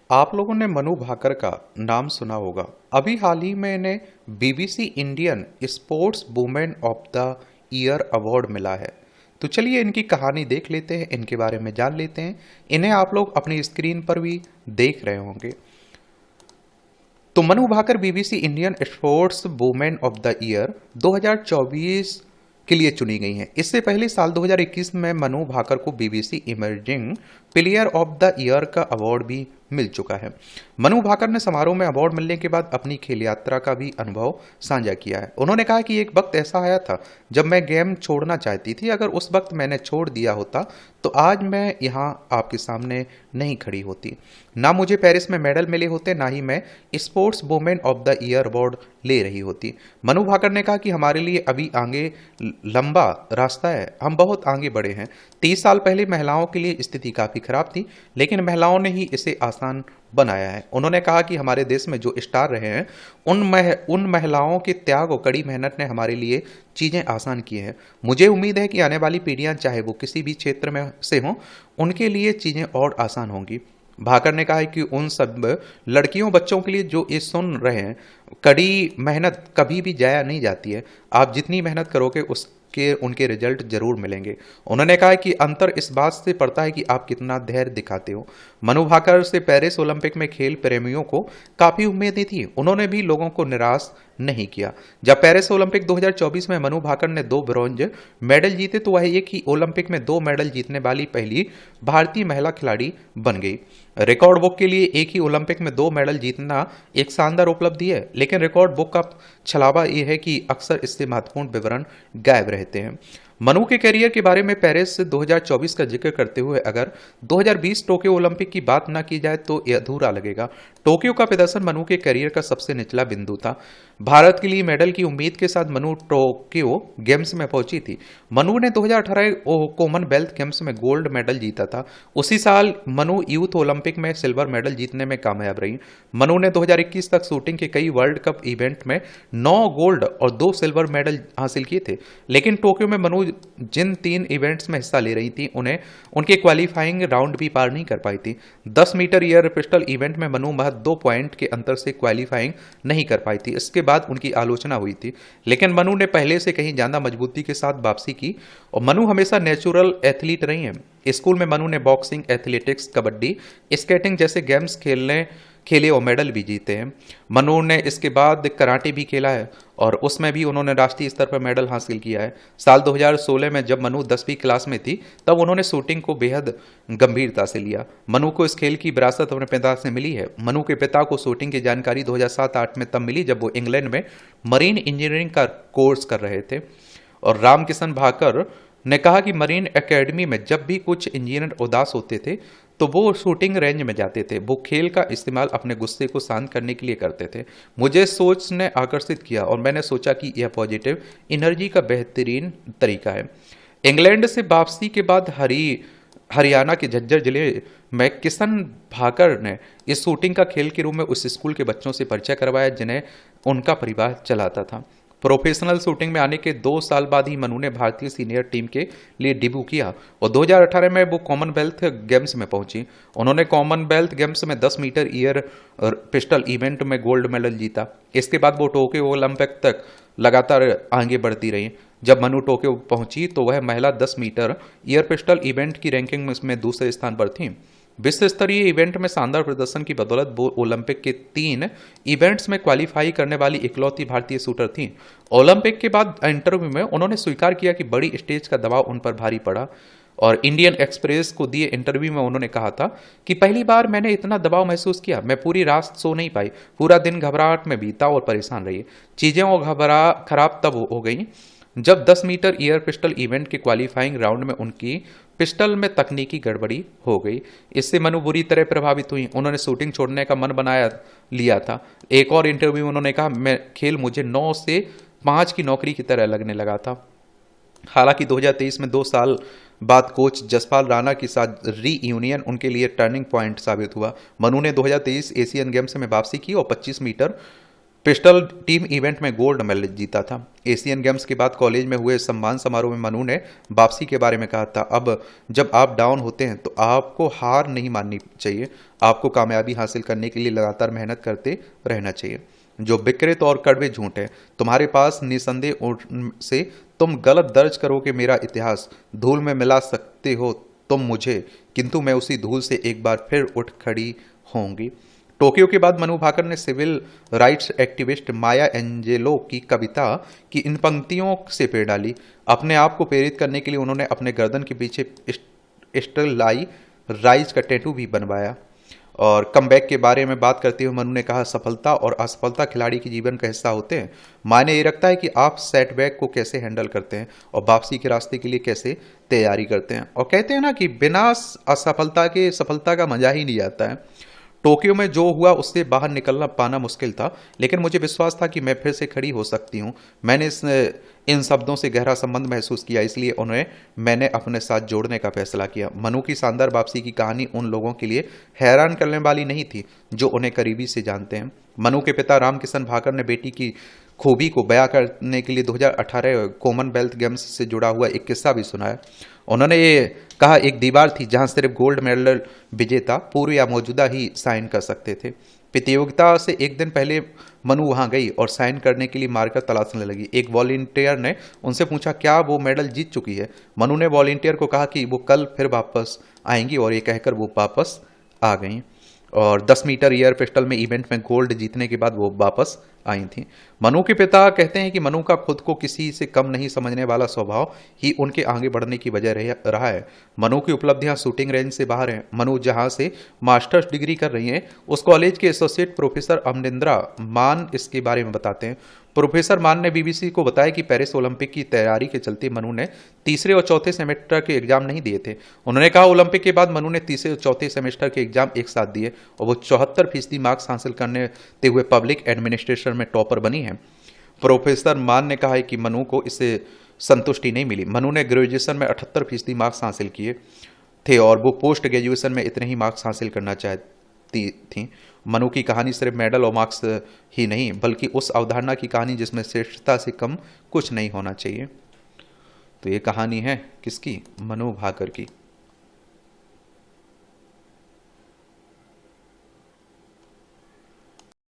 आप लोगों ने मनु भाकर का नाम सुना होगा। अभी हाल ही में इन्हें BBC Indian sports women of the year award मिला है। तो चलिए इनकी कहानी देख लेते हैं, इनके बारे में जान लेते हैं। इन्हें आप लोग अपनी स्क्रीन पर भी देख रहे होंगे। तो Manu Bhaker BBC Indian sports women of the year 2024 के लिए चुनी गई हैं। इससे पहले साल 2021 में मनु भाकर को BBC emerging player of the year का अवार्ड भी मिल चुका है। मनु भाकर ने समारोह में अवार्ड मिलने के बाद अपनी खेल यात्रा का भी अनुभव साझा किया है। उन्होंने कहा कि एक वक्त ऐसा आया था जब मैं गेम छोड़ना चाहती थी। अगर उस वक्त मैंने छोड़ दिया होता तो आज मैं यहाँ आपके सामने नहीं खड़ी होती। ना मुझे पेरिस में मेडल मिले होते, ना ही मैं sports women of the year award ले रही होती। मनु भाकर ने कहा कि हमारे लिए अभी आगे लंबा रास्ता है, हम बहुत आगे बढ़े हैं। 30 साल पहले महिलाओं के लिए स्थिति काफी खराब थी, लेकिन महिलाओं ने ही इसे आसान बनाया है। उन्होंने कहा कि हमारे देश में जो स्टार रहे हैं उन महिलाओं के त्याग और कड़ी मेहनत ने हमारे लिए चीजें आसान की हैं। मुझे उम्मीद है कि आने वाली पीढ़ियां चाहे वो किसी भी क्षेत्र में से हों, उनके लिए चीजें और आसान होंगी। भाकर ने कहा है कि उन सब लड़कियों बच्चों के लिए जो ये सुन रहे हैं, कड़ी मेहनत कभी भी जाया नहीं जाती है। आप जितनी मेहनत करोगे उसके उनके रिजल्ट जरूर मिलेंगे। उन्होंने कहा कि अंतर इस बात से पड़ता है कि आप कितना धैर्य दिखाते हो। मनु भाकर से पेरिस ओलंपिक में खेल प्रेमियों को काफी उम्मीदें थी। उन्होंने भी लोगों को निराश नहीं किया। जब पेरिस ओलंपिक 2024 में मनु भाकर ने 2 ब्रॉन्ज मेडल जीते तो वह एक ही ओलंपिक में 2 मेडल जीतने वाली पहली भारतीय महिला खिलाड़ी बन गई। रिकॉर्ड बुक के लिए एक ही ओलंपिक में 2 मेडल जीतना एक शानदार उपलब्धि है, लेकिन रिकॉर्ड बुक का छलावा यह है कि अक्सर इससे महत्वपूर्ण विवरण गायब रहते हैं। मनु के करियर के बारे में पेरिस 2024 का जिक्र करते हुए अगर 2020 टोक्यो ओलंपिक की बात न की जाए तो यह अधूरा लगेगा। टोक्यो का प्रदर्शन मनु के करियर का सबसे निचला बिंदु था। भारत के लिए मेडल की उम्मीद के साथ मनु टोक्यो गेम्स में पहुंची थी। मनु ने 2018 कॉमनवेल्थ गेम्स में गोल्ड मेडल जीता था। उसी साल मनु यूथ ओलंपिक में सिल्वर मेडल जीतने में कामयाब रही। मनु ने 2021 तक शूटिंग के कई वर्ल्ड कप इवेंट में 9 गोल्ड और 2 सिल्वर मेडल हासिल किए थे, लेकिन टोक्यो में मनु जिन 3 इवेंट्स में हिस्सा ले रही थी उन्हें उनके क्वालिफाइंग राउंड भी पार नहीं कर पाई थी। 10 मीटर एयर पिस्टल इवेंट में मनु महज 2 पॉइंट के अंतर से क्वालिफाइंग नहीं कर पाई थी। इसके बाद उनकी आलोचना हुई थी, लेकिन मनु ने पहले से कहीं ज्यादा मजबूती के साथ वापसी की और मनु हमेशा नेचुरल एथलीट रही हैं। स्कूल में मनु ने बॉक्सिंग, एथलेटिक्स, कबड्डी, स्केटिंग जैसे गेम्स खेले और मेडल भी जीते हैं। मनु ने इसके बाद कराटे भी खेला है और उसमें भी उन्होंने राष्ट्रीय स्तर पर मेडल हासिल किया है। साल 2016 में जब मनु 10वीं क्लास में थी तब उन्होंने शूटिंग को बेहद गंभीरता से लिया। मनु को इस खेल की विरासत अपने पिता से मिली है। मनु के पिता को शूटिंग की जानकारी 2007-8 में तब मिली जब वो इंग्लैंड में मरीन इंजीनियरिंग का कोर्स कर रहे थे। और रामकिशन भाकर ने कहा कि मरीन एकेडमी में जब भी कुछ इंजीनियर उदास होते थे तो वो शूटिंग रेंज में जाते थे। वो खेल का इस्तेमाल अपने गुस्से को शांत करने के लिए करते थे। मुझे सोच ने आकर्षित किया और मैंने सोचा कि यह पॉजिटिव एनर्जी का बेहतरीन तरीका है। इंग्लैंड से वापसी के बाद हरियाणा के झज्जर जिले में किशन भाकर ने इस शूटिंग का खेल के रूप में उस स्कूल के बच्चों से परिचय करवाया जिन्हें उनका परिवार चलाता था। प्रोफेशनल शूटिंग में आने के 2 साल बाद ही मनु ने भारतीय सीनियर टीम के लिए डेब्यू किया और 2018 में वो कॉमनवेल्थ गेम्स में पहुंची। उन्होंने कॉमनवेल्थ गेम्स में 10 मीटर एयर पिस्टल इवेंट में गोल्ड मेडल जीता। इसके बाद वो टोक्यो ओलंपिक तक लगातार आगे बढ़ती रही। जब मनु टोक्यो पहुंची तो वह महिला 10 मीटर एयर पिस्टल इवेंट की रैंकिंग में दूसरे स्थान पर थी। विश्व स्तरीय इवेंट में शानदार प्रदर्शन की बदौलत वो ओलंपिक के 3 इवेंट्स में क्वालिफाई करने वाली इकलौती भारतीय शूटर थी। ओलंपिक के बाद इंटरव्यू में उन्होंने स्वीकार किया कि बड़ी स्टेज का दबाव उन पर भारी पड़ा और इंडियन एक्सप्रेस को दिए इंटरव्यू में उन्होंने कहा था कि पहली बार मैंने इतना दबाव महसूस किया। मैं पूरी रात सो नहीं पाई, पूरा दिन घबराहट में बीता और परेशान रही। चीजें और खराब तब हो गई जब 10 मीटर एयर पिस्टल इवेंट के क्वालिफाइंग राउंड में उनकी पिस्टल में तकनीकी गड़बड़ी हो गई। इससे मनु बुरी तरह प्रभावित हुई। उन्होंने शूटिंग छोड़ने का मन बना लिया था। एक और इंटरव्यू में उन्होंने कहा, मैं खेल मुझे 9 से 5 की नौकरी की तरह लगने लगा था। हालांकि 2023 में 2 साल बाद कोच जसपाल राणा के साथ रीयूनियन उनके लिए टर्निंग पॉइंट साबित हुआ। मनु ने 2023 एशियन गेम्स में वापसी की और 25 मीटर पिस्टल टीम इवेंट में गोल्ड मेडल जीता था। एशियन गेम्स के बाद कॉलेज में हुए सम्मान समारोह में मनु ने वापसी के बारे में कहा था, अब जब आप डाउन होते हैं तो आपको हार नहीं माननी चाहिए, आपको कामयाबी हासिल करने के लिए लगातार मेहनत करते रहना चाहिए। जो विकृत और कड़वे झूठ है तुम्हारे पास, निसंदेह से तुम गलत दर्ज करोगे मेरा इतिहास, धूल में मिला सकते हो तुम मुझे, किंतु मैं उसी धूल से एक बार फिर उठ खड़ी होंगी। टोक्यो के बाद मनु भाकर ने सिविल राइट्स एक्टिविस्ट माया एंजेलो की कविता की इन पंक्तियों से पेड़ डाली। अपने आप को प्रेरित करने के लिए उन्होंने अपने गर्दन के पीछे स्टरलाई राइज का टैटू भी बनवाया। और कमबैक के बारे में बात करते हुए मनु ने कहा, सफलता और असफलता खिलाड़ी के जीवन का हिस्सा होते हैं। मायने ये रखता है कि आप सेटबैक को कैसे हैंडल करते हैं और वापसी के रास्ते के लिए कैसे तैयारी करते हैं। और कहते हैं ना कि बिना असफलता के सफलता का मजा ही नहीं आता है। टोक्यो में जो हुआ उससे बाहर निकलना पाना मुश्किल था, लेकिन मुझे विश्वास था कि मैं फिर से खड़ी हो सकती हूँ। मैंने इन शब्दों से गहरा संबंध महसूस किया, इसलिए उन्हें मैंने अपने साथ जोड़ने का फैसला किया। मनु की शानदार वापसी की कहानी उन लोगों के लिए हैरान करने वाली नहीं थी जो उन्हें करीबी से जानते हैं। मनु के पिता रामकिशन भाकर ने बेटी की खूबी को बयां करने के लिए 2018 कॉमनवेल्थ गेम्स से जुड़ा हुआ एक किस्सा भी सुनाया। उन्होंने ये कहा, एक दीवार थी जहां सिर्फ गोल्ड मेडल विजेता पूर्व या मौजूदा ही साइन कर सकते थे। प्रतियोगिता से एक दिन पहले मनु वहां गई और साइन करने के लिए मार्कर तलाशने लगी। एक वॉलंटियर ने उनसे पूछा, क्या वो मेडल जीत चुकी है? मनु ने वॉलंटियर को कहा कि वो कल फिर वापस आएंगी, और ये कहकर वो वापस आ गई। और 10 मीटर एयर पिस्टल में इवेंट में गोल्ड जीतने के बाद वो वापस आई थी। मनु के पिता कहते हैं कि मनु का खुद को किसी से कम नहीं समझने वाला स्वभाव ही उनके आगे बढ़ने की वजह रहा है। मनु की उपलब्धियां शूटिंग रेंज से बाहर हैं। मनु जहां से मास्टर्स डिग्री कर रही हैं, उस कॉलेज के एसोसिएट प्रोफेसर अमरिंद्रा मान इसके बारे में बताते हैं। प्रोफेसर मान ने बीबीसी को बताया कि पेरिस ओलंपिक की तैयारी के चलते मनु ने तीसरे और चौथे सेमेस्टर के एग्जाम नहीं दिए थे। उन्होंने कहा, ओलंपिक के बाद मनु ने तीसरे और चौथे सेमेस्टर के एग्जाम एक साथ दिए और वो 74% मार्क्स हासिल करते हुए पब्लिक एडमिनिस्ट्रेशन में टॉपर बनी है। प्रोफेसर मान ने कहा है कि मनु को इससे संतुष्टि नहीं मिली। मनु ने ग्रेजुएशन में 78% मार्क्स हासिल किए थे और वो पोस्ट ग्रेजुएशन में इतने ही मार्क्स हासिल करना चाहती थी। मनु की कहानी सिर्फ मेडल और मार्क्स ही नहीं, बल्कि उस अवधारणा की कहानी जिसमें श्रेष्ठता से कम कुछ नहीं होना चाहिए। तो ये कहानी है किसकी? मनु भाकर की।